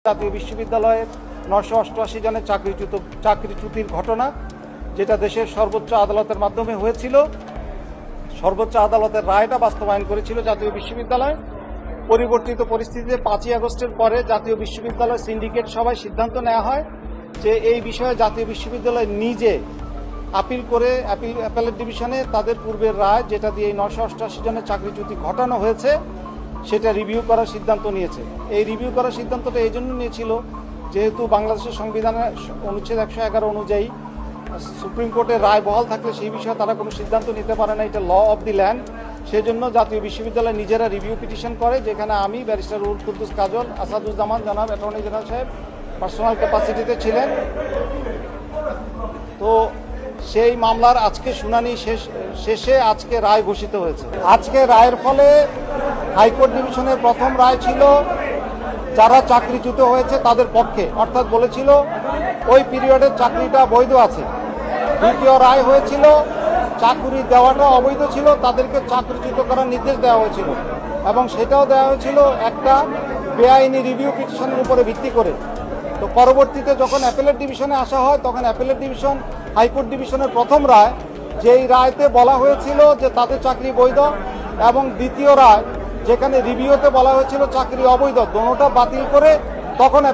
জাতীয় বিশ্ববিদ্যালয়ের ৯৮৮ জনের চাকরিচ্যুতির ঘটনা, যেটা দেশের সর্বোচ্চ আদালতের মাধ্যমে হয়েছিল। সর্বোচ্চ আদালতের রায়টা বাস্তবায়ন করেছিল জাতীয় বিশ্ববিদ্যালয়। পরিবর্তিত পরিস্থিতিতে ৫ই আগস্টের পরে জাতীয় বিশ্ববিদ্যালয় সিন্ডিকেট সভায় সিদ্ধান্ত নেওয়া হয় যে এই বিষয়ে জাতীয় বিশ্ববিদ্যালয় নিজে আপিল করে অ্যাপেলেট ডিভিশনে তাদের পূর্বের রায়, যেটা দিয়ে এই ৯৮৮ জনের চাকরিচ্যুতি ঘটানো হয়েছে, সেটা রিভিউ করার সিদ্ধান্ত নিয়েছে। এই রিভিউ করার সিদ্ধান্তটা এই জন্য নিয়েছিল যেহেতু বাংলাদেশের সংবিধানের অনুচ্ছেদ ১১১ অনুযায়ী সুপ্রিম কোর্টের রায় বহাল থাকলে সেই বিষয়ে তারা কোনো সিদ্ধান্ত নিতে পারে না, এটা ল অফ দি ল্যান্ড। সেজন্য জাতীয় বিশ্ববিদ্যালয় নিজেরা রিভিউ পিটিশন করে, যেখানে আমি, ব্যারিস্টার রুহুল কুদ্দুস কাজল, আসাদুজ্জামান জনাব অ্যাটর্নি জেনারেল সাহেব পার্সোনাল ক্যাপাসিটিতে ছিলেন। তো সেই মামলার আজকে শুনানি শেষে আজকে রায় ঘোষিত হয়েছে। আজকে রায়ের ফলে হাইকোর্ট ডিভিশনের প্রথম রায় ছিল যারা চাকরিচ্যুত হয়েছে তাদের পক্ষে, অর্থাৎ বলেছিল ওই পিরিয়ডের চাকরিটা বৈধ আছে। দ্বিতীয় রায় হয়েছিল চাকরি দেওয়াটা অবৈধ ছিল, তাদেরকে চাকরিচ্যুত করার নির্দেশ দেওয়া হয়েছিল, এবং সেটাও দেওয়া হয়েছিল একটা বেআইনি রিভিউ পিটিশনের উপরে ভিত্তি করে। তো পরবর্তীতে যখন অ্যাপেলেট ডিভিশনে আসা হয়, তখন অ্যাপেলেট ডিভিশন হাইকোর্ট ডিভিশনের প্রথম রায়, যেই রায়তে বলা হয়েছিল যে তাদের চাকরি বৈধ, এবং দ্বিতীয় রায় যেখানে রিভিউতে বলা হয়েছিল চাকরি অবৈধ, দোনোটা বাতিল করে তখন